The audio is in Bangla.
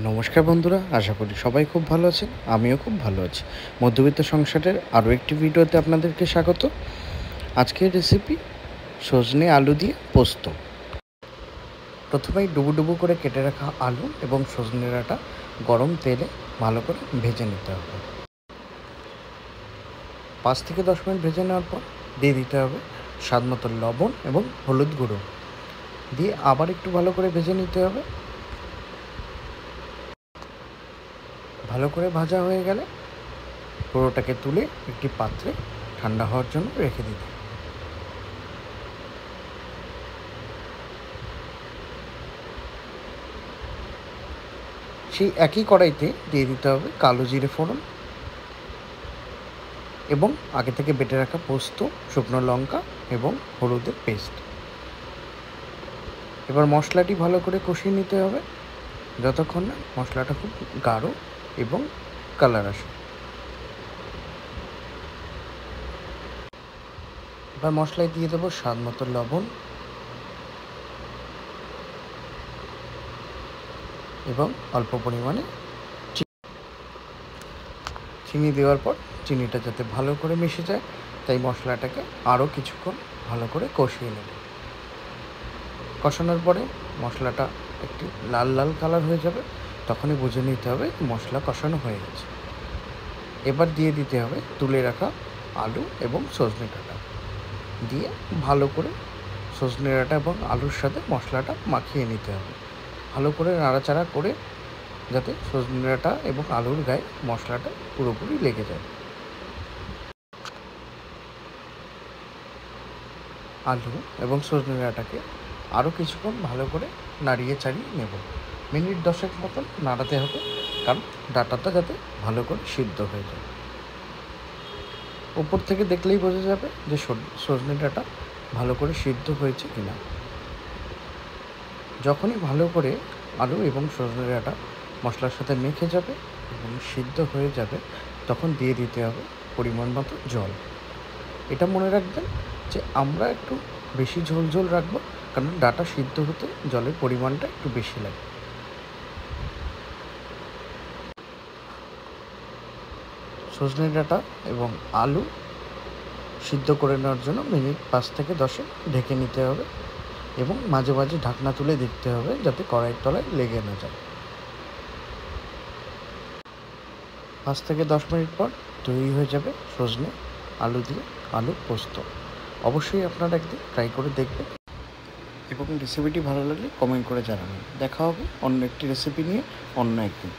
নমস্কার বন্ধুরা, আশা করি সবাই খুব ভালো আছেন। আমিও খুব ভালো আছি। মধ্যবিত্ত সংসারের আরও একটি ভিডিওতে আপনাদেরকে স্বাগত। আজকের রেসিপি সজনে আলু দিয়ে পোস্ত। প্রথমেই ডুবো ডুবো করে কেটে রাখা আলু এবং সজনে ডাঁটা গরম তেলে ভালো করে ভেজে নিতে হবে। 5 থেকে 10 মিনিট ভেজে নেওয়ার পর দিয়ে দিতে হবে স্বাদ মতো লবণ এবং হলুদ গুঁড়ো, দিয়ে আবার একটু ভালো করে ভেজে নিতে হবে। ভালো করে ভাজা হয়ে গেলে পুরোটাকে তুলে একটি পাত্রে ঠান্ডা হওয়ার জন্য রেখে দিতে। সেই একই কড়াইতে দিয়ে দিতে হবে কালো জিরে ফোড়ন এবং আগে থেকে বেটে রাখা পোস্ত, শুকনো লঙ্কা এবং হলুদের পেস্ট। এবার মশলাটি ভালো করে কষিয়ে নিতে হবে যতক্ষণ না মশলাটা খুব গাঢ় এবং কালার আসে। এবার মশলায় দিয়ে দেবো স্বাদ মতো লবণ এবং অল্প পরিমাণে চিনি দেওয়ার পর চিনিটা যাতে ভালো করে মিশে যায় তাই মশলাটাকে আরও কিছুক্ষণ ভালো করে কষিয়ে নেব। কষানোর পরে মশলাটা একটি লাল লাল কালার হয়ে যাবে, তখনই বুঝে নিতে হবে মশলা কষানো হয়ে গেছে। এবার দিয়ে দিতে হবে তুলে রাখা আলু এবং সজনে ডাঁটা, দিয়ে ভালো করে সজনে ডাঁটা এবং আলুর সাথে মশলাটা মাখিয়ে নিতে হবে। ভালো করে নাড়াচাড়া করে যাতে সজনে ডাঁটা এবং আলুর গায়ে মশলাটা পুরোপুরি লেগে যায়। আলু এবং সজনে ডাঁটাকে আরও কিছুক্ষণ ভালো করে নাড়িয়ে চাড়িয়ে নেব। মিনিট 10 মতন নাড়াতে হবে, কারণ ডাঁটাটা যাতে ভালো করে সিদ্ধ হয়ে যায়। উপর থেকে দেখলেই বোঝা যাবে যে সজনে ডাঁটা ভালো করে সিদ্ধ হয়েছে কিনা। যখনই ভালো করে আলু এবং সজনে ডাঁটা মশলার সাথে মেখে যাবে এবং সিদ্ধ হয়ে যাবে তখন দিয়ে দিতে হবে পরিমাণ মতো জল। এটা মনে রাখবেন যে আমরা একটু বেশি ঝোল ঝোল রাখবো, কারণ ডাঁটা সিদ্ধ হতে জলের পরিমাণটা একটু বেশি লাগে। সজনে ডাঁটা এবং আলু সিদ্ধ করে নেওয়ার জন্য মিনিট 5 থেকে 10 ঢেকে নিতে হবে এবং মাঝে মাঝে ঢাকনা তুলে দেখতে হবে যাতে কড়াইয়ের তলায় লেগে না যায়। 5 থেকে 10 মিনিট পর তৈরি হয়ে যাবে সজনে আলু দিয়ে আলু পোস্ত। অবশ্যই আপনারা একদিন ট্রাই করে দেখবেন এবং রেসিপিটি ভালো লাগলে কমেন্ট করে জানাবেন। দেখা হবে অন্য একটি রেসিপি নিয়ে অন্য একদিন।